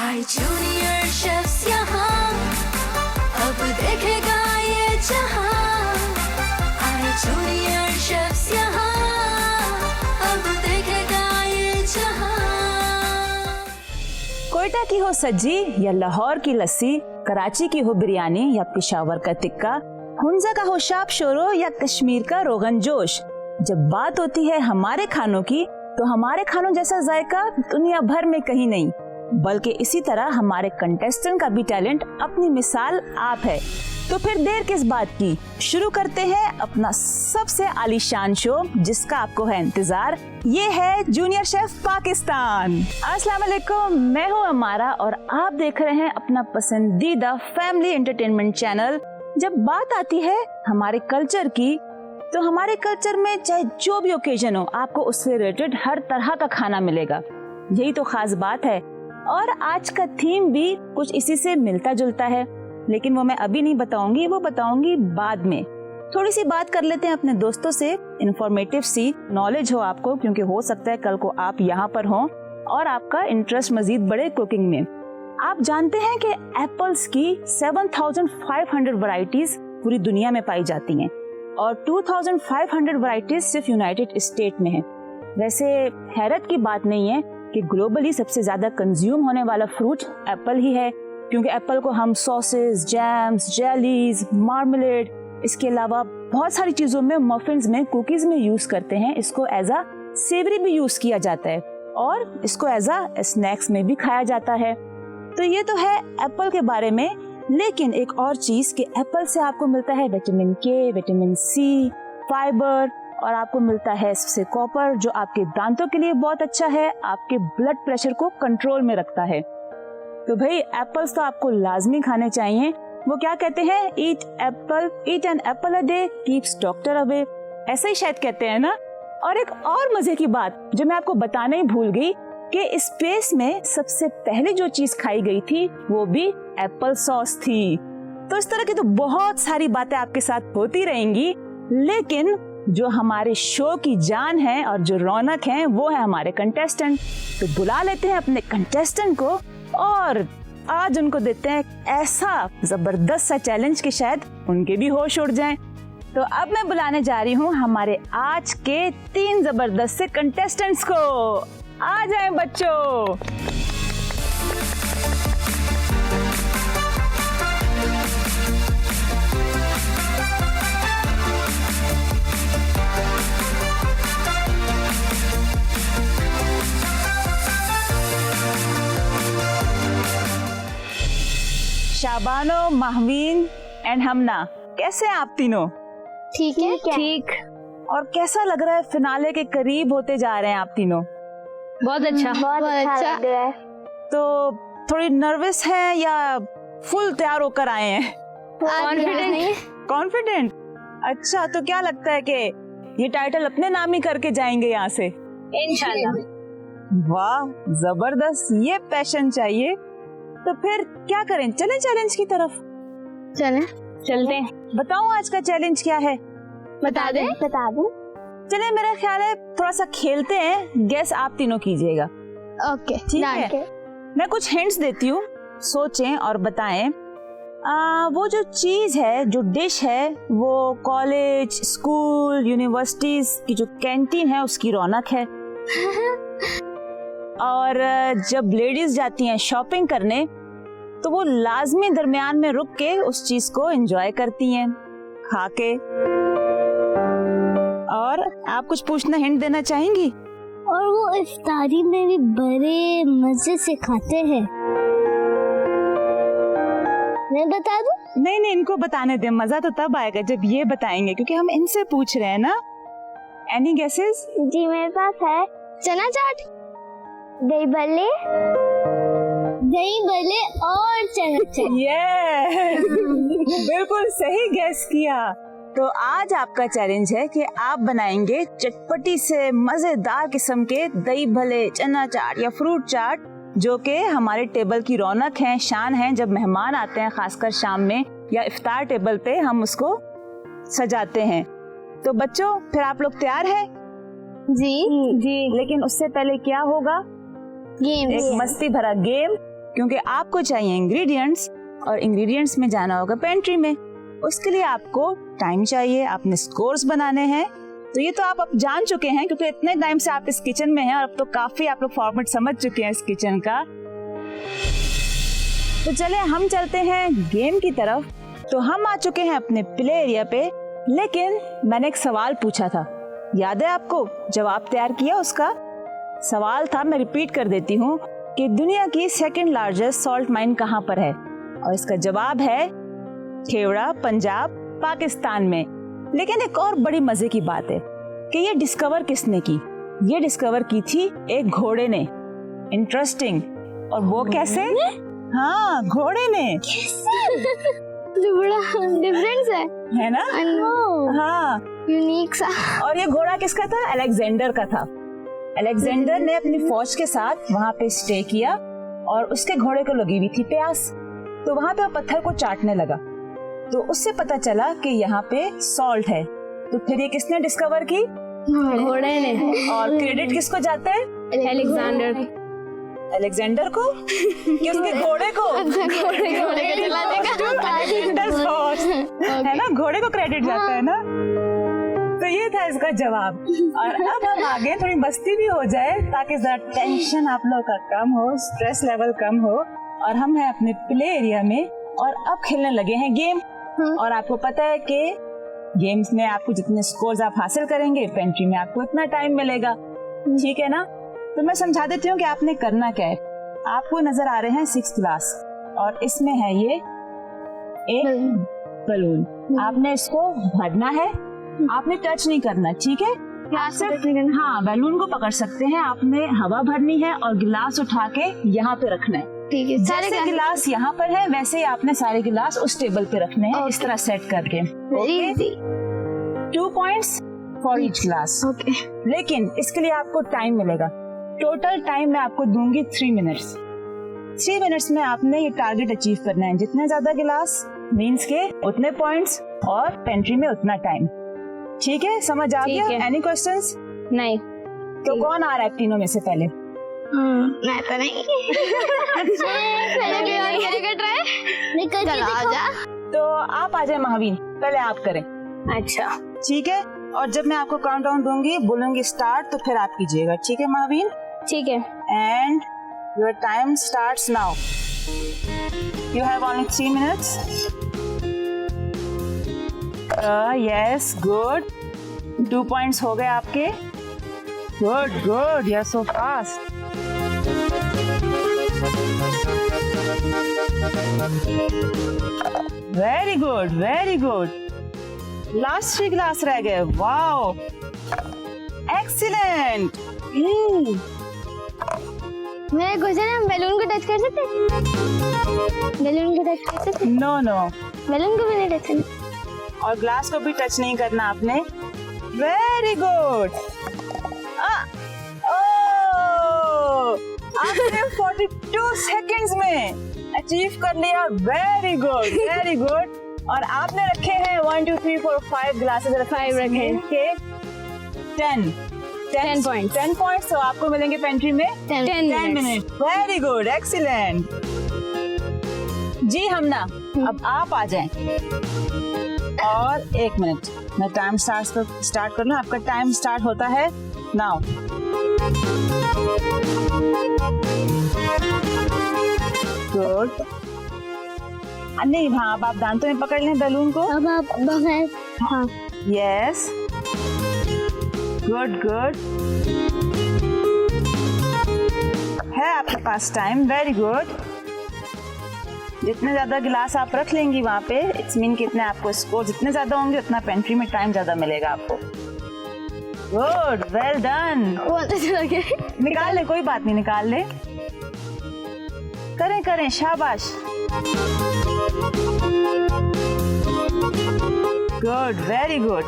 आए junior chefs यहाँ, अब देखेगा ये जहां। आए जूनियर शेफ्स यहाँ, अब देखेगा ये जहां। कोयटा की हो सज्जी या लाहौर की लस्सी, कराची की हो बिरयानी या पेशावर का टिक्का, हुंजा का हो शाप शोरो या कश्मीर का रोगन जोश, जब बात होती है हमारे खानों की तो हमारे खानों जैसा जायका दुनिया भर में कहीं नहीं। बल्कि इसी तरह हमारे कंटेस्टेंट का भी टैलेंट अपनी मिसाल आप है। तो फिर देर किस बात की, शुरू करते हैं अपना सबसे आलीशान शो जिसका आपको है इंतजार। ये है जूनियर शेफ पाकिस्तान। अस्सलाम वालेकुम, मैं हूँ अमारा और आप देख रहे हैं अपना पसंदीदा फैमिली एंटरटेनमेंट चैनल। जब बात आती है हमारे कल्चर की तो हमारे कल्चर में चाहे जो भी ओकेजन हो आपको उससे रिलेटेड हर तरह का खाना मिलेगा। यही तो खास बात है और आज का थीम भी कुछ इसी से मिलता जुलता है, लेकिन वो मैं अभी नहीं बताऊंगी, वो बताऊंगी बाद में। थोड़ी सी बात कर लेते हैं अपने दोस्तों से, इंफॉर्मेटिव सी नॉलेज हो आपको, क्योंकि हो सकता है कल को आप यहाँ पर हो और आपका इंटरेस्ट मजीद बढ़े कुकिंग में। आप जानते हैं कि एप्पल्स की 7,500 वैरायटीज पूरी दुनिया में पाई जाती हैं और 2,500 वैरायटीज सिर्फ यूनाइटेड स्टेट में है। वैसे हैरत की बात नहीं है कि ग्लोबली सबसे ज्यादा कंज्यूम होने वाला फ्रूट एप्पल ही है, क्योंकि एप्पल को हम सॉसेस, जैम्स, जेलीज, मार्मलेड, इसके अलावा बहुत सारी चीजों में, मफिन्स में, कुकीज में यूज करते हैं। इसको एज अ सेवरी भी यूज किया जाता है और इसको एज अ स्नैक्स में भी खाया जाता है। तो ये तो है एप्पल के बारे में, लेकिन एक और चीज कि एप्पल से आपको मिलता है विटामिन के, विटामिन सी, फाइबर और आपको मिलता है इससे कॉपर, जो आपके दांतों के लिए बहुत अच्छा है, आपके ब्लड प्रेशर को कंट्रोल में रखता है। तो भाई एप्पल्स तो आपको लाजमी खाने चाहिए। वो क्या कहते हैं, eat an apple a day keeps doctor away, ऐसे ही शायद कहते हैं ना। और एक और मजे की बात जो मैं आपको बताने ही भूल गई कि स्पेस में सबसे पहले जो चीज खाई गई थी वो भी एप्पल सॉस थी। तो इस तरह की तो बहुत सारी बातें आपके साथ होती रहेंगी, लेकिन जो हमारे शो की जान है और जो रौनक है वो है हमारे कंटेस्टेंट। तो बुला लेते हैं अपने कंटेस्टेंट को और आज उनको देते हैं ऐसा जबरदस्त सा चैलेंज कि शायद उनके भी होश उड़ जाएं। तो अब मैं बुलाने जा रही हूँ हमारे आज के 3 जबरदस्त से कंटेस्टेंट्स को। आ जाएं बच्चों। शाबानो, महवीन एंड हमना, कैसे हैं आप तीनों? ठीक है, ठीक। और कैसा लग रहा है, फिनाले के करीब होते जा रहे हैं आप तीनों? बहुत अच्छा लग रहा है। तो थोड़ी नर्वस है या फुल तैयार होकर आए हैं? कॉन्फिडेंट। अच्छा, तो क्या लगता है कि ये टाइटल अपने नाम ही करके जाएंगे यहाँ से? इंशाल्लाह। वाह, जबरदस्त, ये पैशन चाहिए। तो फिर क्या करें, चलें चैलेंज की तरफ? चलते हैं। बताऊं आज का चैलेंज क्या है? बता दे। चले, मेरा ख्याल है थोड़ा सा खेलते हैं, गेस आप तीनों कीजिएगा। ओके, ठीक है। मैं कुछ हिंट्स देती हूँ, सोचें और बताएं। वो जो चीज है, जो डिश है, वो कॉलेज, स्कूल, यूनिवर्सिटीज की जो कैंटीन है उसकी रौनक है। और जब लेडीज जाती हैं शॉपिंग करने तो वो लाजमी दरमियान में रुक के उस चीज को एंजॉय करती हैं खा के। और आप कुछ पूछना, हिंट देना चाहेंगी? और वो इफ्तारी में भी बड़े मजे से खाते हैं। मैं बता दूं? नहीं, इनको बताने दे, मजा तो तब आएगा जब ये बताएंगे, क्योंकि हम इनसे पूछ रहे हैं ना। Any guesses? जी मेरे पास है। चना चाट, दही भल्ले और चना चाट। बिल्कुल सही गेस किया। तो आज आपका चैलेंज है कि आप बनाएंगे चटपटी से मजेदार किस्म के दही भल्ले, चना चाट या फ्रूट चाट, जो कि हमारे टेबल की रौनक है, शान है। जब मेहमान आते हैं, खासकर शाम में या इफ्तार टेबल पे, हम उसको सजाते हैं। तो बच्चों, फिर आप लोग तैयार हैं? जी। लेकिन उससे पहले क्या होगा? गेम। एक मस्ती भरा गेम क्योंकि आपको चाहिए इंग्रेडिएंट्स और इंग्रेडिएंट्स में जाना होगा पेंट्री में। उसके लिए आपको टाइम चाहिए, आपने स्कोर्स बनाने हैं। तो ये तो आप अब जान चुके हैं क्योंकि इतने टाइम से आप इस किचन में हैं और अब तो काफी आप लोग फॉर्मेट समझ चुके हैं इस किचन का। तो चले हम चलते हैं गेम की तरफ। तो हम आ चुके हैं अपने प्ले एरिया पे, लेकिन मैंने एक सवाल पूछा था, याद है आपको? जवाब तैयार किया उसका? सवाल था, मैं रिपीट कर देती हूँ, कि दुनिया की सेकंड लार्जेस्ट सॉल्ट माइन कहाँ पर है? और इसका जवाब है खेवड़ा, पंजाब, पाकिस्तान में। लेकिन एक और बड़ी मजे की बात है कि ये डिस्कवर किसने की? ये डिस्कवर की थी एक घोड़े ने। इंटरेस्टिंग। और वो कैसे? हाँ, घोड़े ने। तो बड़ा डिफरेंस है ना? हाँ, यूनिक सा। और ये घोड़ा किसका था? अलेक्जेंडर का था। अलेक्जेंडर ने अपनी फौज के साथ वहाँ पे स्टे किया और उसके घोड़े को लगी हुई थी प्यास, तो वहाँ पे वो पत्थर को चाटने लगा। तो उससे पता चला कि यहाँ पे सॉल्ट है। तो फिर ये किसने डिस्कवर की? घोड़े ने। और क्रेडिट किसको जाता है? अलेक्जेंडर को कि उसके घोड़े को? है ना, घोड़े को क्रेडिट जाता है ना। तो ये था इसका जवाब। और अब हम आगे थोड़ी मस्ती भी हो जाए ताकि जरा टेंशन आप लोग का कम हो, स्ट्रेस लेवल कम हो। और हम हैं अपने प्ले एरिया में और अब खेलने लगे हैं गेम। और आपको पता है कि गेम्स में आपको जितने स्कोर्स आप हासिल करेंगे पेंट्री में आपको इतना टाइम मिलेगा, ठीक है ना? तो मैं समझा देती हूँ कि आपने करना क्या है। आपको नजर आ रहे हैं 6 ग्लास और इसमें है ये एक बलून। आपने इसको भरना है, आपने टच नहीं करना, ठीक है? हाँ, बैलून को पकड़ सकते हैं, आपने हवा भरनी है और गिलास उठा के यहाँ पे रखना है, ठीक है? जैसे गिलास यहाँ पर है वैसे ही आपने सारे गिलास उस टेबल पे रखने हैं, इस तरह सेट करके। 2 पॉइंट्स फॉर ईच ग्लास। लेकिन इसके लिए आपको टाइम मिलेगा। टोटल टाइम मैं आपको दूंगी 3 मिनट्स। 3 मिनट्स में आपने ये टारगेट अचीव करना है। जितने ज्यादा गिलास मीन्स के उतने पॉइंट्स और पेंट्री में उतना टाइम, ठीक है? समझ आ गया? Any questions? नहीं। तो कौन आ रहा है तीनों में से पहले? मैं तो नहीं। तो आप आ जाए महावीर, पहले आप करें। अच्छा, ठीक है? और जब मैं आपको काउंट डाउन दूंगी, बोलूंगी स्टार्ट, तो फिर आप कीजिएगा, ठीक है महावीर? ठीक है। And your time starts now. You have only 3 minutes. Yes, good. 2 points हो गए आपके। Good good, you are so fast. Very good, very good. Last 3 glass रह गए। Wow, excellent. मेरा क्वेश्चन है, बैलून को टच कर सकते? बैलून को टच कर सकते? नो नो, बैलून को भी नहीं टच करना और ग्लास को भी टच नहीं करना आपने। Very good. आपने 42 सेकंड्स में अचीव कर लिया। Very good, very good. और आपने रखे हैं 1 2 3 4 5 ग्लासेस, 5 रखे के 10 पॉइंट्स। 10 पॉइंट्स तो आपको मिलेंगे पेंट्री में 10 मिनट। Very good, excellent. जी हमना, अब आप आ जाएं। और 1 मिनट मैं टाइम स्टार्ट कर लूं। आपका टाइम स्टार्ट होता है नाउ। गुड। नहीं, हाँ, अब आप दांतों में पकड़ लें बैलून को। अब आप बगैर, हाँ, यस, गुड गुड। है आपके पास टाइम। Very good. जितने ज्यादा गिलास आप रख लेंगी वहाँ पे, इट्स मीन कितने आपको स्कोर जितने ज्यादा होंगे उतना पेंट्री में टाइम ज्यादा मिलेगा आपको। Good, well done. बहुत अच्छा लगे। निकाल ले, कोई बात नहीं, निकाल ले। करें करें, शाबाश। Good, very good.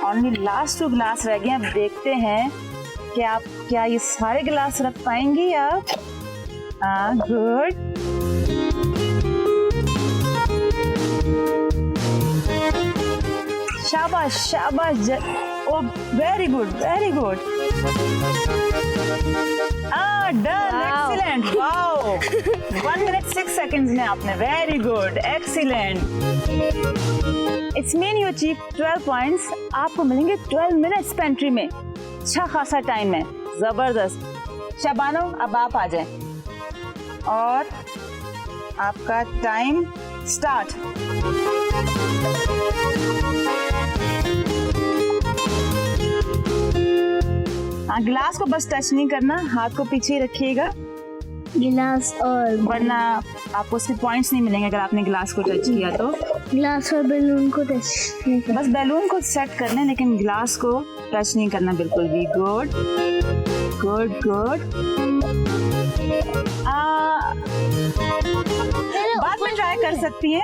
Only last 2 glass रह गए। अब देखते हैं कि आप क्या ये सारे गिलास रख पाएंगी आप। गुड। शाबाश शाबाश। Oh very good, very good. Done, excellent, wow. 1 minute 6 seconds में आपने, very good, excellent. It's mean you achieve 12 points. आपको मिलेंगे 12 मिनट्स पेंट्री में। अच्छा खासा टाइम है, जबरदस्त। शबानो, अब आप आ जाएं और आपका टाइम स्टार्ट। हाँ, गिलास को बस टच नहीं करना, हाथ को पीछे ही रखिएगा, गिलास और वरना आपको उसके पॉइंट्स नहीं मिलेंगे अगर आपने गिलास को टच किया तो। गिलास और बैलून को टच नहीं करना। बस बैलून को सेट कर लें, लेकिन गिलास को टच नहीं करना बिल्कुल भी। Good good good. बाद में ट्राई कर सकती हैं,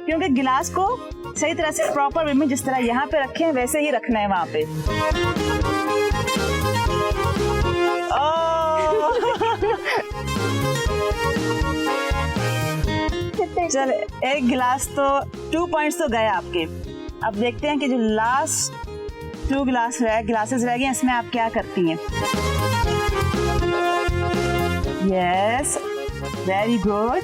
क्योंकि गिलास को सही तरह से प्रॉपर वे में जिस तरह यहाँ पे रखे हैं वैसे ही रखना है वहाँ पे। चल, एक गिलास तो 2 पॉइंट्स तो गए आपके। अब देखते हैं कि जो लास्ट 2 ग्लासेस रह गए, इसमें आप क्या करती हैं। Yes, very good.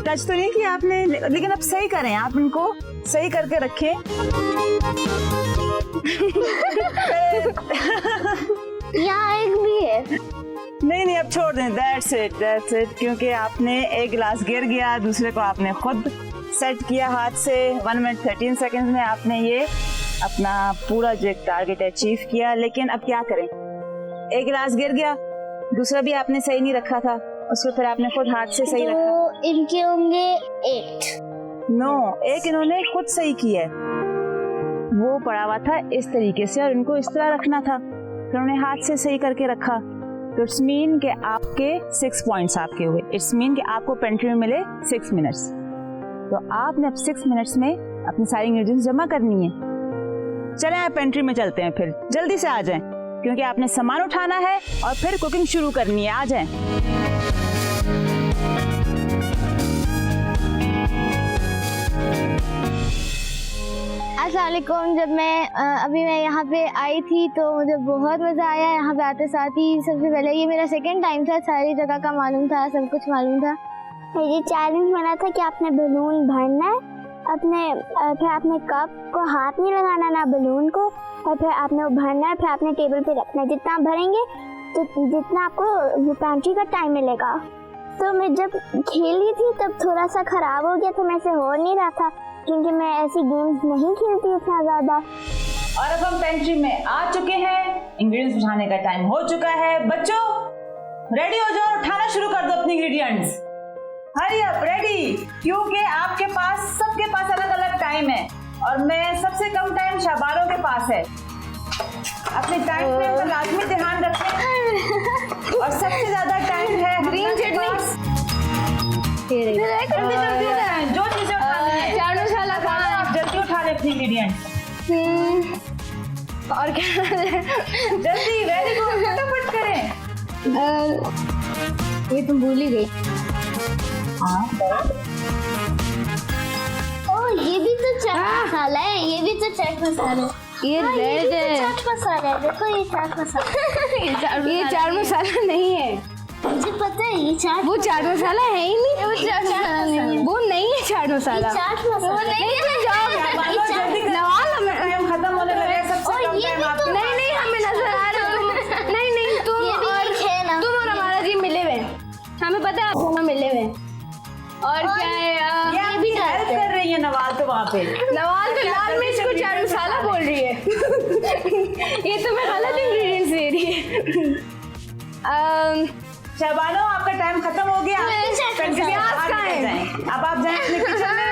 टच तो नहीं किया आपने, लेकिन अब सही करें, आप इनको सही करके रखें। यहाँ एक भी है। नहीं, अब छोड़ दें, दैट्स इट, क्योंकि आपने एक गिलास गिर गया, दूसरे को आपने खुद सेट किया हाथ से। 1 minute 13 seconds में आपने ये अपना पूरा जो टारगेट अचीव किया। लेकिन अब क्या करें, एक गिलास गिर गया, दूसरा भी आपने सही नहीं रखा था, उसको फिर आपने खुद हाथ से सही रखा। तो इनके होंगे 8। नो, एक इन्होंने खुद सही किया है, वो पड़ा हुआ था इस तरीके से और इनको इस तरह रखना था, फिर उन्होंने हाथ से सही करके रखा। तो इट्स मीन के आपके 6 पॉइंट्स आपके हुए। इट्स मीन के आपको पेंट्री में मिले 6 मिनट्स। तो आपने अब 6 मिनट्स में अपनी सारी इंग्रेडिएंट्स जमा करनी है। चलें, आप पेंट्री में चलते हैं, फिर जल्दी से आ जाएं, क्योंकि आपने सामान उठाना है और फिर कुकिंग शुरू करनी है। आ जाएं। अस्सलामुअलैकुम। जब मैं अभी यहाँ पे आई थी तो मुझे बहुत मज़ा आया। यहाँ पे आते साथ ही सबसे पहले ये मेरा 2nd टाइम था, सारी जगह का मालूम था, सब कुछ मालूम था। ये चैलेंज बना था कि आपने बैलून भरना है, फिर आपने कप को हाथ नहीं लगाना ना बैलून को, और फिर आपने वो भरना है, फिर आपने टेबल पे रखना है। जितना आप भरेंगे तो जितना आपको पेंट्री का टाइम मिलेगा। तो मैं जब खेली थी तब थोड़ा सा ख़राब हो गया, तो मैं से हो नहीं रहा था, क्योंकि मैं ऐसी गेम्स नहीं खेलती इतना ज़्यादा। और अब हम पेंट्री में आ चुके हैं, इंग्रेडिएंट्स उठाने का टाइम हो चुका है। बच्चों रेडी हो जाओ, उठाना शुरू कर दो अपनी इंग्रेडिएंट्स। हरी अप, रेडी, क्योंकि आपके पास, सबके पास अलग अलग टाइम है और मैं सबसे कम टाइम शबानों के पास है। अपने टाइम फ्रेम का लाजमी ध्यान रखें। और सबसे ज्यादा टाइम है ग्रीन चटनी। जो चीजें उठानी है, चाट मसाला आप जल्दी उठा लें अपनी इंग्रेडिएंट्स। और क्या जल्दी, वेरी गुड, फटाफट करें। ये तुम भूल ही गई। ओह, ये भी तो चाट मसाला है, ये भी तो चाट मसाला है। ये रेड है, चाट मसाला है, देखो ये चाट मसाला। ये चाट मसाला नहीं है, मुझे पता है ये चाट, वो चाट मसाला है ही नहीं। वो चाट मसाला नहीं है, वो नहीं है चाट मसाला। चाट मसाला नहीं, तुम जाओ नवाल, टाइम खत्म होने लगे, सबसे कम टाइम आपके। नहीं हमें नजर आ रहा है तुम, नहीं तुम और हमारा जी मिले हुए, हमें पता है आप मिले हुए। और क्या है, ये भी हेल्प कर रही है नवाल, तो वहाँ पे नवाल तो लाल मिर्च को चाट मसाला बोल रही है। ये तो मैं गलत इंग्रेडिएंट्स दे रही है। शबानो, आपका टाइम खत्म हो गया। अब आप जाएं अपने किचन में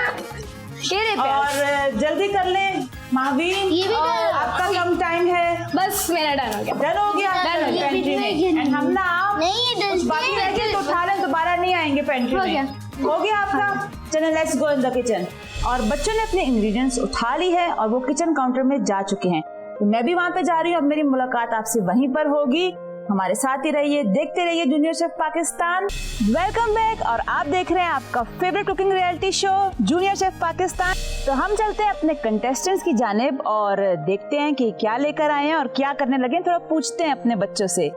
और जल्दी कर लें। महावीर, ये भी आपका कम टाइम है। बस मेरा डन हो गया। डन हो गया, पेंट्री में। एंड हम ना आप कुछ बाकी रह गए तो उठा लें, दोबारा नहीं आएंगे पेंट्री में। हो गया आपका। चलें, let's go in the kitchen. और बच्चों ने अपने इंग्रेडिएंट्स उठा ली है और वो किचन काउंटर में जा चुके हैं। तो मैं भी वहाँ पे जा रही हूँ। अब मेरी मुलाकात आपसे वहीं पर होगी। हमारे साथ ही रहिए, देखते रहिए junior chef Pakistan. Welcome back, और आप देख रहे हैं आपका favourite cooking reality show junior chef Pakistan. तो हम चलते हैं अपने कंटेस्टेंट्स की जानिब और देखते हैं कि क्या लेकर आए हैं और क्या करने लगे। थोड़ा पूछते हैं अपने बच्चों से।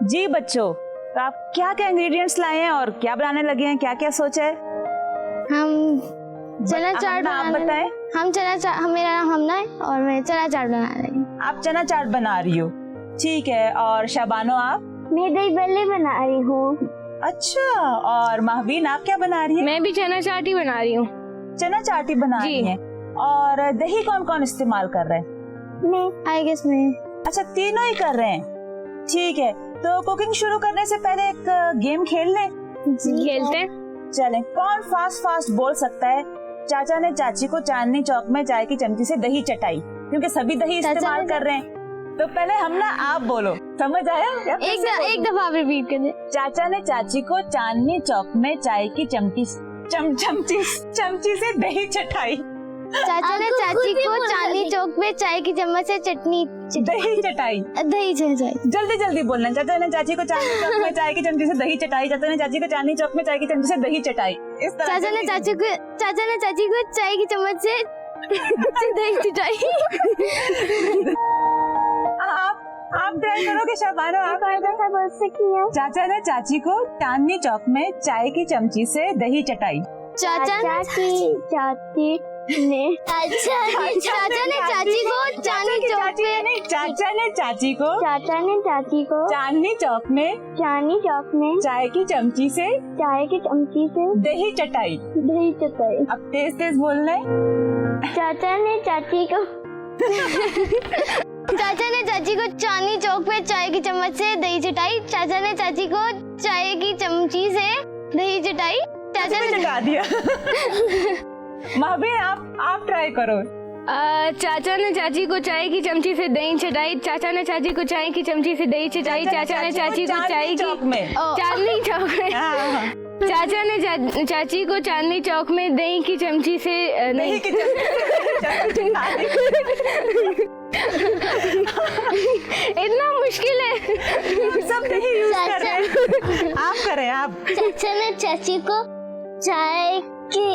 जी बच्चों, तो आप क्या क्या इंग्रेडिएंट्स लाए हैं और क्या बनाने लगे हैं, क्या क्या सोचा है? हम चना चाट आप बनाने- बताएं। हम चना चाट, मेरा नाम हमना है और मैं चना चाट बना रही हूँ। आप चना चाट बना रही हो, ठीक है। और शाबानो आप? मैं दही बल्ले बना रही हूँ। अच्छा, और महवीन आप क्या बना रही हैं? मैं भी चना चाट ही बना रही हूँ। चना चाट ही बना जी। रही हैं। और दही कौन कौन इस्तेमाल कर रहे हैं? मैं आई गेस मैं अच्छा, तीनों ही कर रहे हैं, ठीक है। तो कुकिंग शुरू करने से पहले एक गेम खेल लें। खेलते हैं। चलें, कौन फास्ट बोल सकता है चाचा ने चाची को चांदनी चौक में चाय की चमची से दही चटाई? क्योंकि सभी दही इस्तेमाल कर रहे हैं। तो पहले हम ना आप बोलो, समझ आया? या फिर से बोलो? एक दफा रिपीट कर दे। चाचा ने चाची को चांदनी चौक में चाय की चमची से दही चटाई। चाचा ने चाची को चांदनी चौक में चाय की चम्मच से दही चटाई। दही चटाई। जल्दी जल्दी बोलना। चाचा ने चाची को चांदनी चौक में चाय की चमची से दही चटाई। चाचा ने चाची को चांदनी चौक में चाय की चमची से दही चटाई। इस तरह चाचा ने चाची को चाय की चम्मच से दही चटाई। आप ट्राई करोगे शाबानो? आप कैसा बोल सकती है? चाचा ने चाची को चांदनी चौक में चाय की चमची से दही चटाई। चाचा ने चाची को चांदनी चौक में चाचा ने चाची को चांदनी चौक में चाय की चमची से दही चटाई। अब तेज बोलना है। चाचा ने चाची को चांदनी चौक पे चाय की चम्मच से दही चटाई। चाचा ने चाची को चाय की चमची से दही चटाई। चाचा ने चटा दिया। महबीन आप ट्राई करो। चाचा ने चाची को चाय की चमची से दही चटाई। चाचा ने चाची को चाय की चमची से दही चटाई। चाचा ने चाची को चाय चौक में चांदनी चौक में चाचा ने चाची को चांदनी चौक में दही की चमची से दही की चमची इतना मुश्किल है। सब दही यूज कर रहे हैं। आप करें आप। चाचा ने चाची को चाय की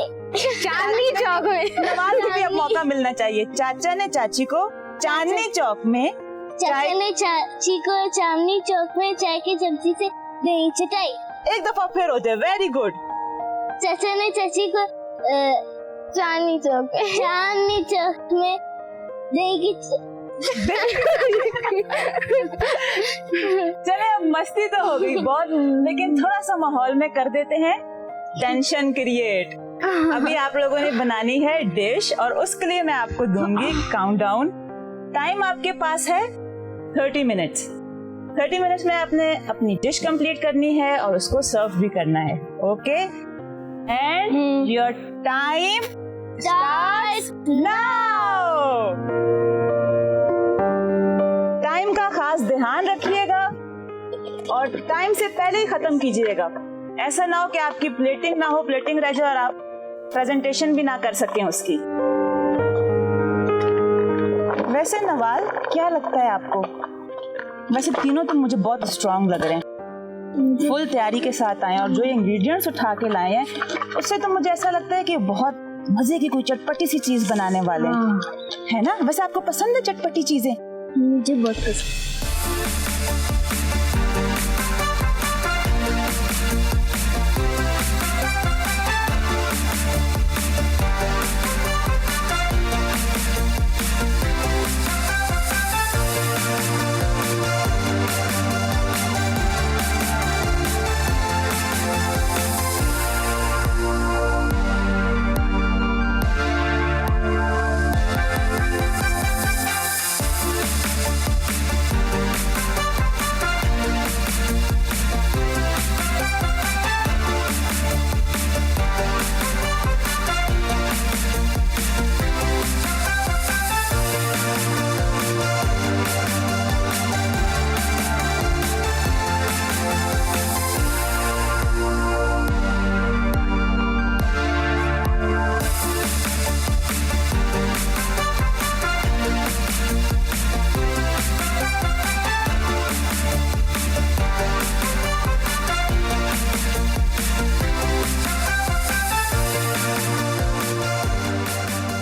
चांदनी चौक में नवाज को भी अब मौका मिलना चाहिए। चाचा ने चाची को चांदनी चौक में चाचा ने चाची को चांदनी चौक में चाय की चमची से दही चटाई। एक दफा फिर हो जाए। Very good. चाचा ने चाची को चांदनी चौक में दही की चले, अब मस्ती तो हो गई बहुत, लेकिन थोड़ा सा माहौल में कर देते हैं टेंशन क्रिएट। अभी आप लोगों ने बनानी है डिश और उसके लिए मैं आपको दूंगी काउंटडाउन। टाइम आपके पास है 30 मिनट्स। 30 मिनट्स में आपने अपनी डिश कंप्लीट करनी है और उसको सर्व भी करना है। Okay, and your time starts now. Time का खास ध्यान रखिएगा और टाइम से पहले ही खत्म कीजिएगा। ऐसा ना हो कि आपकी प्लेटिंग ना हो, प्लेटिंग रह जाए और आप प्रेजेंटेशन भी ना कर सकें उसकी। वैसे नवाल, क्या लगता है आपको? वैसे तीनों तो मुझे बहुत स्ट्रांग लग रहे हैं, फुल तैयारी के साथ आए और जो इंग्रेडिएंट्स उठा के लाए हैं उससे तो मुझे ऐसा लगता है कि बहुत मजे की कोई चटपटी सी चीज बनाने वाले हैं, है ना? वैसे आपको पसंद है चटपटी चीजें? मुझे बहुत पसंद।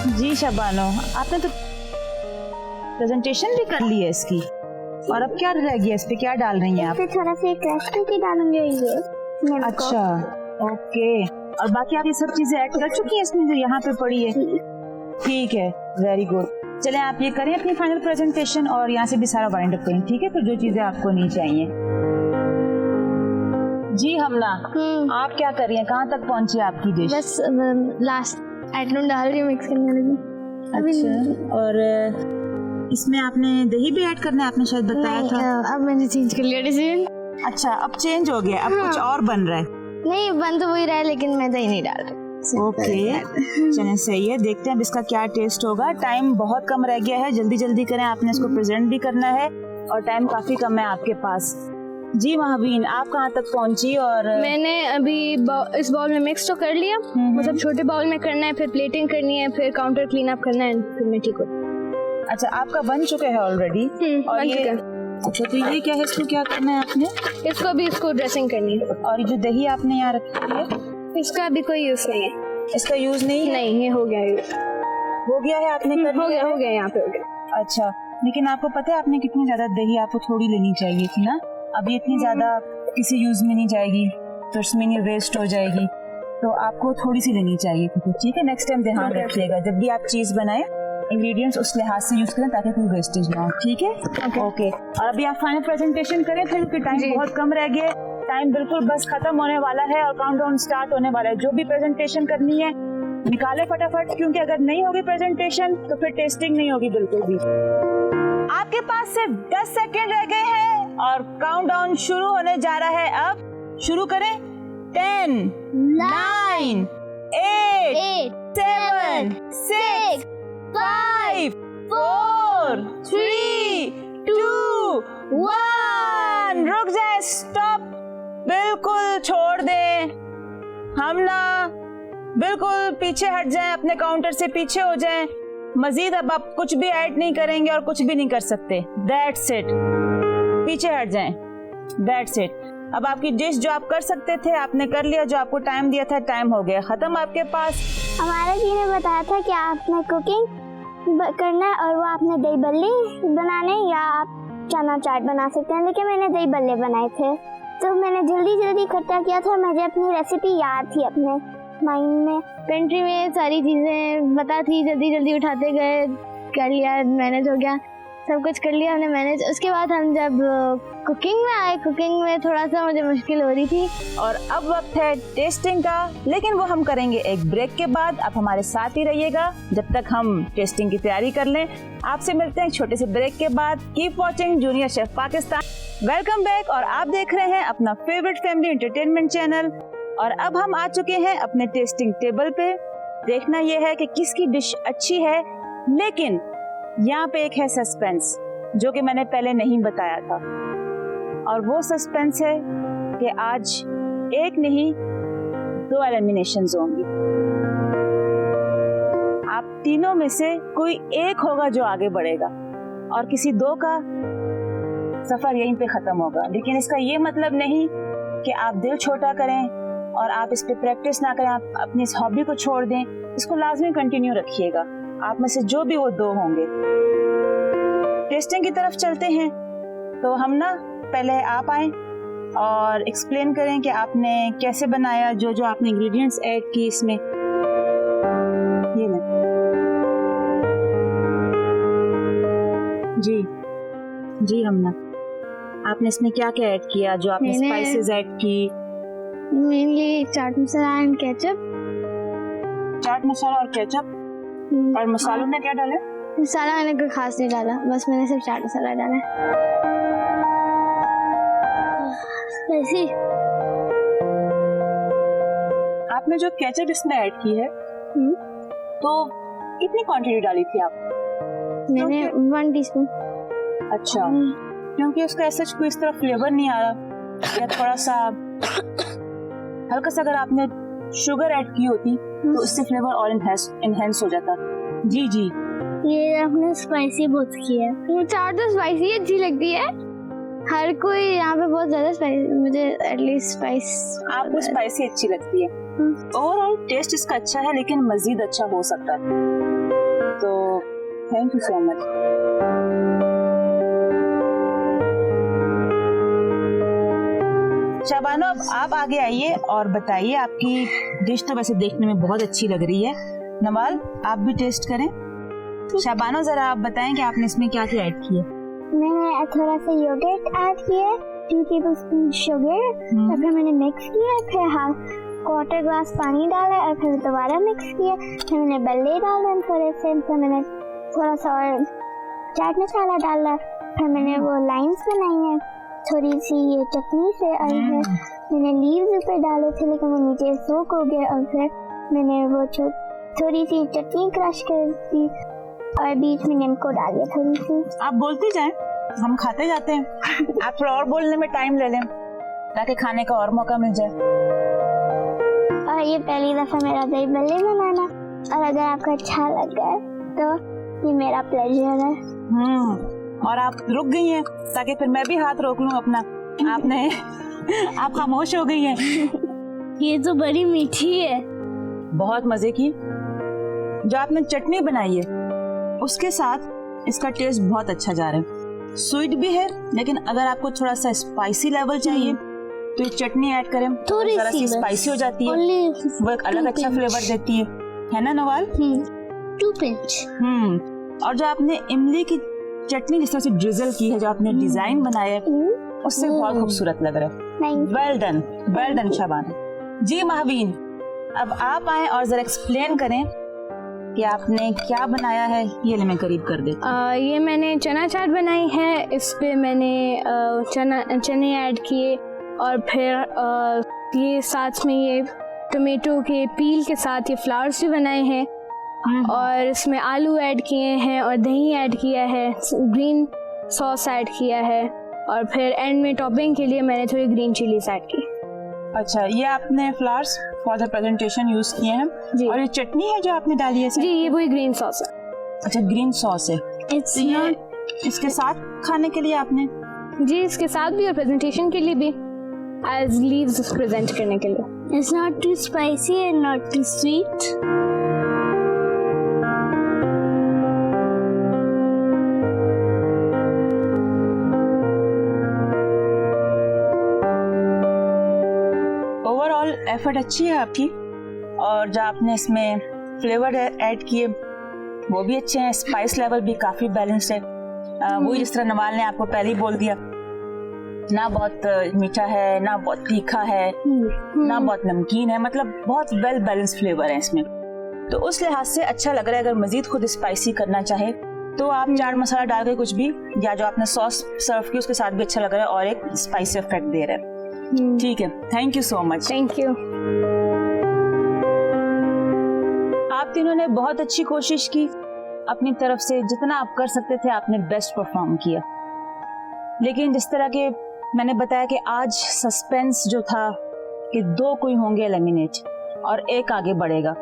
जी शबानो, आपने तो प्रेजेंटेशन भी कर ली है इसकी, और अब क्या रह गया, इस पे क्या डाल रही हैं आप? फिर थोड़ा सा एक रेसिपी डालूंगी ये। अच्छा, ओके। और बाकी आप ये सब चीजें ऐड कर चुकी हैं इसमें जो यहाँ पे पड़ी है? ठीक है, वेरी गुड। चलें आप ये करें अपनी फाइनल प्रेजेंटेशन और यहाँ से भी सारा वाइंड अप करें, ठीक है? फिर जो चीजें आपको नहीं चाहिए। जी हमना, आप क्या कर रही हैं? कहाँ तक पहुँची आपकी डिश? बस लास्ट आइटम डाल रही हूँ मिक्स करने लगी। अच्छा, और इसमें आपने दही भी ऐड करना है, आपने शायद बताया था। अब मैंने चेंज कर लिया डिसीजन। अच्छा, अब चेंज हो गया, अब कुछ और बन रहा है। नहीं, बन तो वही रहा है, लेकिन मैं दही नहीं डाल रही। ओके, चलें सही है। देखते हैं अब इसका क्या टेस्ट होगा। टाइम बहुत कम रह गया है, जल्दी जल्दी करें, आपने इसको प्रेजेंट भी करना है और टाइम काफी कम है आपके पास। जी महावीन, आप कहाँ तक पहुँची? और मैंने अभी इस बाउल में मिक्स तो कर लिया, मतलब छोटे बाउल में करना है, फिर प्लेटिंग करनी है, फिर काउंटर क्लीन अप करना है, फिर मैं ठीक हूँ। अच्छा, आपका बन चुका है ऑलरेडी? और बन ये चुका है। अच्छा, तो ये क्या है, इसको क्या करना है आपने? इसको ड्रेसिंग करनी है। और ये जो दही आपने यहाँ रखी है, इसका अभी कोई यूज नहीं है। इसका यूज नहीं है? नहीं, ये हो गया यूज। हो गया है, आपने कर हो लिया? गया यहाँ पे हो गया। अच्छा, लेकिन आपको पता है आपने कितनी ज्यादा दही आपको थोड़ी लेनी चाहिए थी ना? अब ये इतनी ज्यादा किसी यूज में नहीं जाएगी, तो इसमें ये वेस्ट हो जाएगी, तो आपको थोड़ी सी लेनी चाहिए थी। ठीक है, नेक्स्ट टाइम ध्यान रखिएगा, जब भी आप चीज बनाए इंग्रेडिएंट्स उस लिहाज से यूज करें ताकि कोई वेस्टेज ना हो। ठीक है, ओके। और अभी आप फाइनल प्रेजेंटेशन करें फिर, क्योंकि टाइम बहुत कम रह गया है। टाइम बिल्कुल बस खत्म होने वाला है और काउंटडाउन स्टार्ट होने वाला है। जो भी प्रेजेंटेशन करनी है निकाले फटाफट, क्योंकि अगर नहीं होगी प्रेजेंटेशन तो फिर टेस्टिंग नहीं होगी बिल्कुल भी। आपके पास सिर्फ 10 सेकेंड रह गए हैं और काउंटडाउन शुरू होने जा रहा है। अब शुरू करें। 10, 9, 8, 7, 6, 5, 4, 3, 2, 1। रुक जाए, स्टॉप, बिल्कुल छोड़ दें। हम ना बिल्कुल पीछे हट जाएं, अपने काउंटर से पीछे हो जाएं। मजीद अब आप कुछ भी ऐड नहीं करेंगे और कुछ भी नहीं कर सकते। दैट्स इट, पीछे हट जाएं। That's it. अब आपकी डिश जो आप कर सकते थे आपने कर लिया, जो आपको टाइम दिया था टाइम हो गया खत्म आपके पास। हमारे जी ने बताया था कि आपने कुकिंग करना है और वो आपने दही बल्ले बनाने या आप चना चाट बना सकते हैं, लेकिन मैंने दही बल्ले बनाए थे, तो मैंने जल्दी जल्दी इकट्ठा किया था। मुझे अपनी रेसिपी याद थी अपने माइंड में, पेंट्री में सारी चीजें पता थी, जल्दी जल्दी उठाते गए, कर लिया, मैनेज हो गया, सब कुछ कर लिया हमने मैनेज। उसके बाद हम जब कुकिंग में आए, कुकिंग में थोड़ा सा मुझे मुश्किल हो रही थी। और अब वक्त है टेस्टिंग का, लेकिन वो हम करेंगे एक ब्रेक के बाद। आप हमारे साथ ही रहिएगा जब तक हम टेस्टिंग की तैयारी कर लें। आपसे मिलते हैं छोटे से ब्रेक के बाद। Keep watching junior chef Pakistan. Welcome back, और आप देख रहे हैं अपना फेवरेट फैमिली एंटरटेनमेंट चैनल। और अब हम आ चुके हैं अपने टेस्टिंग टेबल पे। देखना यह है कि किसकी डिश अच्छी है, लेकिन यहाँ पे एक है सस्पेंस जो कि मैंने पहले नहीं बताया था, और वो सस्पेंस है कि आज एक नहीं 2 एलिमिनेशंस होंगी। आप तीनों में से कोई एक होगा जो आगे बढ़ेगा और किसी 2 का सफर यहीं पे खत्म होगा। लेकिन इसका ये मतलब नहीं कि आप दिल छोटा करें और आप इस पे प्रैक्टिस ना करें, आप अपनी इस हॉबी को छोड़ दें। इसको लाजमी कंटिन्यू रखिएगा। आप में से जो भी वो 2 होंगे। टेस्टिंग की तरफ चलते हैं, तो हम ना पहले आप आए और एक्सप्लेन करें कि आपने कैसे बनाया, जो जो आपने इंग्रेडिएंट्स ऐड की इसमें। ये ना जी हमना, आपने इसमें क्या क्या ऐड किया, जो आपने स्पाइसेस ऐड की? Mainly chaat masala and ketchup. Chaat masala और केचप। और मसालों में क्या डाला? मसाला मैंने कोई खास नहीं डाला, बस मैंने सिर्फ चाट मसाला डाला। स्पाइसी। आपने जो केचप इसमें ऐड की है, तो कितनी क्वांटिटी डाली थी आप? मैंने 1 टीस्पून। अच्छा, क्योंकि उसका ऐसा कोई इस तरह फ्लेवर नहीं आ रहा, या थोड़ा सा हल्का सा अगर आपने शुगर ऐड की होती तो इससे फ्लेवर और इनहेंस हो जाता। जी ये आपने स्पाइसी बहुत किया है। चाट तो स्पाइसी अच्छी लगती है, हर कोई यहाँ पे बहुत ज्यादा स्पाइसी, मुझे एटलीस्ट आपको स्पाइसी अच्छी लगती है। ओवरऑल टेस्ट इसका अच्छा है, लेकिन मजीद अच्छा हो सकता है। तो थैंक यू सो मच। शाबानो, अब आप आगे आइए और बताइए, आपकी डिश तो वैसे देखने में बहुत अच्छी लग रही है। नवाल, आप भी टेस्ट करें। शाबानो, जरा आप बताएं कि आपने इसमें क्या क्या ऐड किया। मैंने थोड़ा सा योगर्ट ऐड किया, 2 टेबलस्पून शुगर, और फिर मैंने मिक्स किया, फिर हाफ क्वार्टर ग्लास पानी डाला और फिर दोबारा मिक्स किया, फिर मैंने बल्ले डाले थोड़े से, फिर मैंने थोड़ा सा और चाट मसाला डाला, फिर मैंने वो लाइन्स बनाई हैं थोड़ी सी ये चटनी से, और फिर मैंने लीव्स ऊपर डाले थे लेकिन वो नीचे सोक हो गए, और फिर मैंने वो थोड़ी सी चटनी क्रश कर दी और बीच में नींबू डाल दिया थोड़ी सी। आप बोलते जाएं, हम खाते जाते हैं। आप थोड़ा और बोलने में टाइम ले लें ताकि खाने का और मौका मिल जाए। और ये पहली दफा मेरा दही बल्ले बनाना, और अगर आपको अच्छा लगा है तो ये मेरा प्लेजर है। और आप रुक गई हैं ताकि फिर मैं भी हाथ रोक लूं अपना। आपने आप खामोश हो गई हैं। ये तो बड़ी मीठी है। बहुत मजे की। जो आपने चटनी बनाई है उसके साथ इसका टेस्ट बहुत अच्छा जा रहा है। स्वीट भी है, लेकिन अगर आपको थोड़ा सा स्पाइसी लेवल चाहिए तो ये चटनी ऐड करें, थोड़ी जरा सी स्पाइसी हो जाती है, वो एक अलग अच्छा फ्लेवर देती है ना नवाल? 2 पिंच। और जो आपने इमली की चटनी जिस तरह से ड्रिजल की है, जो आपने डिजाइन बनाया है, उससे बहुत खूबसूरत लग रहा है। Well done शाबानो। जी महावीन, अब आप आए और जरा एक्सप्लेन करें कि आपने क्या बनाया है। ये ले मैं करीब कर देती हूं। ये मैंने चना चाट बनाई है। इस पे मैंने चने ऐड किए, और फिर ये साथ में ये टोमेटो के पील के साथ ये फ्लावर्स भी बनाए हैं, और इसमें आलू ऐड किए हैं और दही ऐड किया है, ग्रीन सॉस ऐड किया है, और फिर एंड में टॉपिंग के लिए मैंने थोड़ी ग्रीन चिलीज ऐड की। अच्छा, ये आपने flowers for the presentation use किए हैं जी। और ये चटनी है जो आपने डाली है जी, ये वही ग्रीन सॉस है। अच्छा, ग्रीन सॉस है। It's ये not... इसके साथ खाने के लिए आपने? जी, इसके साथ भी और प्रेजेंटेशन के लिए भी, एज लीव्स प्रेजेंट करने के लिए। It's not too spicy and not too sweet. Overall effort अच्छी है आपकी, और जो आपने इसमें फ्लेवर ऐड किए वो भी अच्छे हैं। स्पाइस लेवल भी काफी बैलेंस्ड है। वही जिस तरह नवाल ने आपको पहले ही बोल दिया, ना बहुत मीठा है, ना बहुत तीखा है, ना बहुत नमकीन है, मतलब बहुत वेल बैलेंस्ड फ्लेवर है इसमें। तो उस लिहाज से अच्छा लग रहा है। अगर मजीद खुद स्पाइसी करना चाहे तो आप चाट मसाला डाल के कुछ भी, या जो आपने सॉस सर्व की उसके साथ भी अच्छा लग रहा है और एक स्पाइसी इफेक्ट दे रहा है। ठीक है, thank you so much. Thank you. आप तीनों ने बहुत अच्छी कोशिश की, अपनी तरफ से जितना आप कर सकते थे आपने बेस्ट परफॉर्म किया। लेकिन जिस तरह के मैंने बताया कि आज सस्पेंस जो था कि 2 कोई होंगे एलिमिनेट और 1 आगे बढ़ेगा,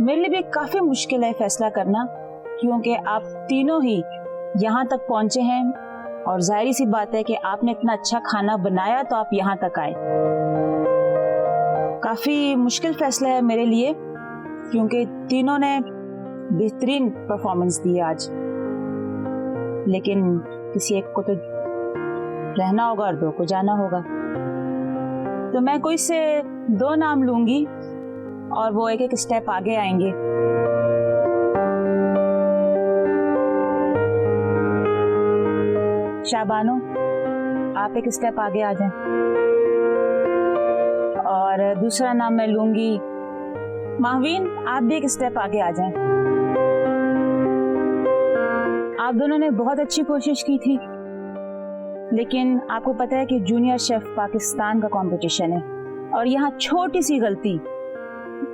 मेरे लिए भी काफी मुश्किल है फैसला करना, क्योंकि आप तीनों ही यहाँ तक पहुंचे हैं और जाहिर सी बात है कि आपने इतना अच्छा खाना बनाया तो आप यहाँ तक आए। काफी मुश्किल फैसला है मेरे लिए, क्योंकि तीनों ने बेहतरीन परफॉर्मेंस दी आज, लेकिन किसी एक को तो रहना होगा और 2 को जाना होगा। तो मैं कोई से 2 नाम लूंगी और वो एक स्टेप आगे आएंगे। शाबानो, आप एक स्टेप आगे आ जाएं। और दूसरा नाम मैं लूंगी महावीन, आप भी एक स्टेप आगे आ जाएं। आप दोनों ने बहुत अच्छी कोशिश की थी, लेकिन आपको पता है कि जूनियर शेफ पाकिस्तान का कंपटीशन है और यहाँ छोटी सी गलती,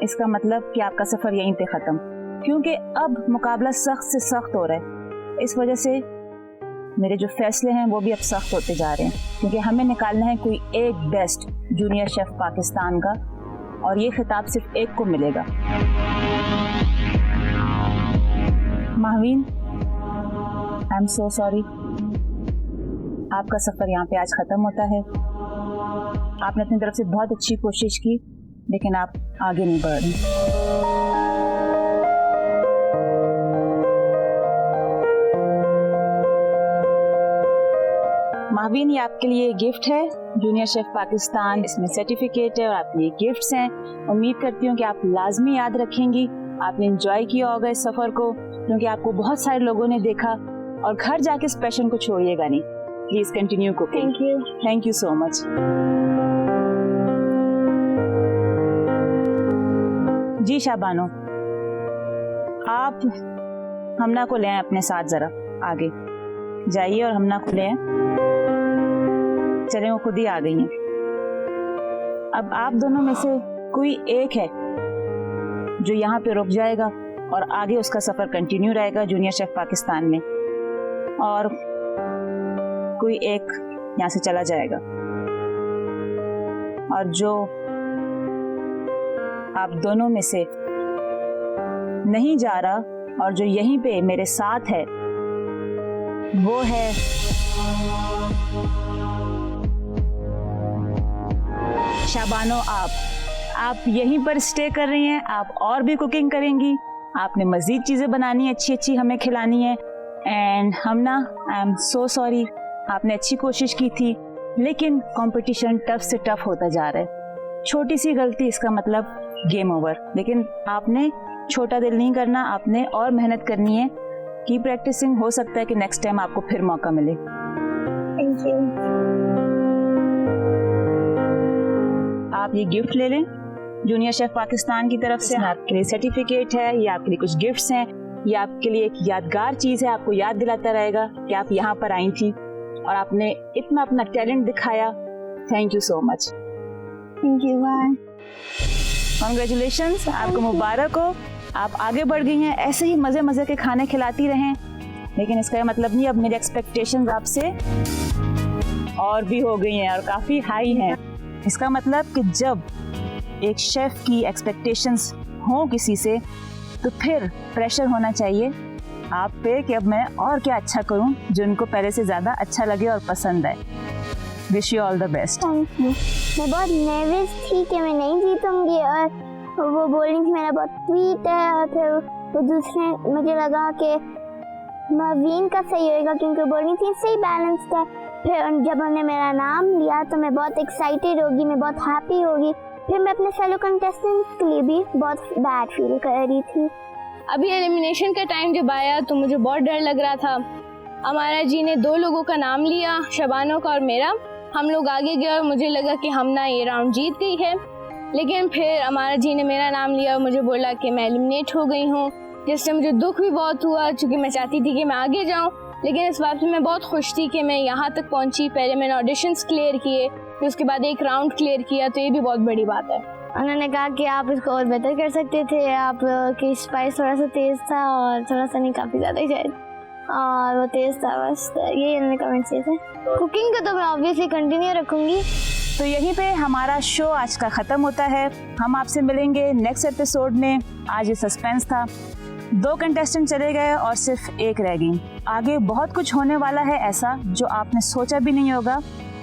इसका मतलब कि आपका सफर यहीं पे खत्म, क्योंकि अब मुकाबला सख्त से सख्त हो रहा है। इस वजह से मेरे जो फैसले हैं वो भी अब सख्त होते जा रहे हैं, क्योंकि हमें निकालना है कोई एक बेस्ट जूनियर शेफ पाकिस्तान का, और ये खिताब सिर्फ एक को मिलेगा। महावीन, आई एम सो सॉरी, आपका सफर यहाँ पे आज खत्म होता है। आपने अपनी तरफ से बहुत अच्छी कोशिश की, लेकिन आप आगे नहीं बढ़ रहे। माहवीन, ये आपके लिए गिफ्ट है, जूनियर शेफ पाकिस्तान, इसमें सर्टिफिकेट है और आपके लिए गिफ्ट्स हैं। उम्मीद करती हूँ कि आप लाजमी याद रखेंगी। आपने एंजॉय किया होगा इस सफर को, क्योंकि आपको बहुत सारे लोगों ने देखा, और घर जाके इस पैशन को छोड़िएगा नहीं। Please continue cooking. Thank you so much. जी शाबानो, आप हमना को ले आए अपने साथ, जरा आगे जाइए और हमना को ले आए। चले, वो खुद ही आ गई हैं। अब आप दोनों में से कोई एक है जो यहाँ पे रुक जाएगा और आगे उसका सफर कंटिन्यू रहेगा जूनियर शेफ पाकिस्तान में, और कोई एक यहाँ से चला जाएगा। और जो आप दोनों में से नहीं जा रहा और जो यहीं पे मेरे साथ है, वो है शाबानो। आप यहीं पर स्टे कर रही हैं, आप और भी कुकिंग करेंगी, आपने मजीद चीजें बनानी है, अच्छी अच्छी हमें खिलानी है। And Hamna, I am so sorry, आपने अच्छी कोशिश की थी, लेकिन कंपटीशन टफ से टफ होता जा रहा है। छोटी सी गलती, इसका मतलब गेम ओवर। लेकिन आपने छोटा दिल नहीं करना, आपने और मेहनत करनी है। की प्रैक्टिसिंग, हो सकता है कि नेक्स्ट टाइम आपको फिर मौका मिले। Thank you. आप ये गिफ्ट ले लें जूनियर शेफ पाकिस्तान की तरफ से। आपके लिए सर्टिफिकेट है, ये आपके लिए कुछ गिफ्ट्स हैं, ये आपके लिए एक यादगार चीज है, आपको याद दिलाता रहेगा कि आप यहाँ पर आई थी और आपने इतना अपना टैलेंट दिखाया। Thank you so much. Thank you, bye. Congratulations, आपको मुबारक हो, आप आगे बढ़ गई हैं। ऐसे ही मजे मजे के खाने खिलाती रहें, लेकिन इसका मतलब नहीं अब मेरी एक्सपेक्टेशंस आपसे और भी हो गई हैं और काफी हाई हैं। इसका मतलब कि जब एक शेफ की एक्सपेक्टेशंस हो किसी से, तो फिर प्रेशर होना चाहिए आप पे कि अब मैं और क्या अच्छा करूं जो उनको पहले से ज्यादा अच्छा लगे और पसंद आए। Wish you all the best. Thank you. मैं बहुत नर्वस थी कि मैं नहीं जीतूंगी, और वो बोल रही थी मेरा बहुत स्वीट है, और फिर वो दूसरे मुझे लगा कि माहवीन का सही होएगा क्योंकि बोल रही थी सही बैलेंस था। फिर जब उन्होंने मेरा नाम लिया तो मैं बहुत एक्साइटेड होगी, मैं बहुत हैप्पी होगी। फिर मैं अपने फेलो कंटेस्टेंट्स के लिए भी बहुत बैड फील कर रही थी। अभी एलिमिनेशन का टाइम जब आया तो मुझे बहुत डर लग रहा था। अमारा जी ने 2 लोगों का नाम लिया, शबानो का और मेरा। हम लोग आगे गए और मुझे लगा कि हमना ये राउंड जीत गई है, लेकिन फिर अमारा जी ने मेरा नाम लिया और मुझे बोला कि मैं एलिमिनेट हो गई हूँ, जिससे मुझे दुख भी बहुत हुआ, क्योंकि मैं चाहती थी कि मैं आगे जाऊँ। लेकिन इस बात में मैं बहुत खुश थी कि मैं यहाँ तक पहुँची। पहले मैंने ऑडिशंस क्लियर किए, फिर उसके बाद एक राउंड क्लियर किया, तो ये भी बहुत बड़ी बात है। उन्होंने कहा कि आप इसको और बेहतर कर सकते थे, आप की स्पाइस थोड़ा सा तेज़ था और थोड़ा सा नहीं, काफ़ी ज़्यादा ही शायद, और वो तेज़ था, बस यही उन्होंने कमेंट्स किए थे। कुकिंग को तो मैं ऑब्वियसली कंटिन्यू रखूँगी। तो यहीं पे हमारा शो आज का ख़त्म होता है। हम आपसे मिलेंगे नेक्स्ट एपिसोड में। आज ये सस्पेंस था, 2 कंटेस्टेंट चले गए और सिर्फ एक रह गई। आगे बहुत कुछ होने वाला है ऐसा जो आपने सोचा भी नहीं होगा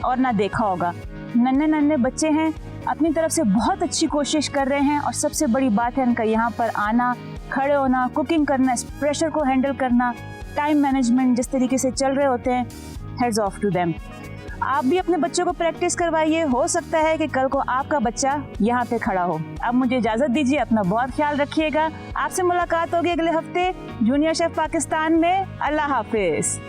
और ना देखा होगा। नन्हे नन्हे बच्चे हैं, अपनी तरफ से बहुत अच्छी कोशिश कर रहे हैं, और सबसे बड़ी बात है उनका यहाँ पर आना, खड़े होना, कुकिंग करना, इस प्रेशर को हैंडल करना, टाइम मैनेजमेंट जिस तरीके से चल रहे होते हैं, हेड्स ऑफ टू देम। आप भी अपने बच्चों को प्रैक्टिस करवाइए, हो सकता है कि कल को आपका बच्चा यहाँ पे खड़ा हो। अब मुझे इजाजत दीजिए, अपना बहुत ख्याल रखिएगा। आपसे मुलाकात होगी अगले हफ्ते जूनियर शेफ पाकिस्तान में। अल्लाह हाफिज।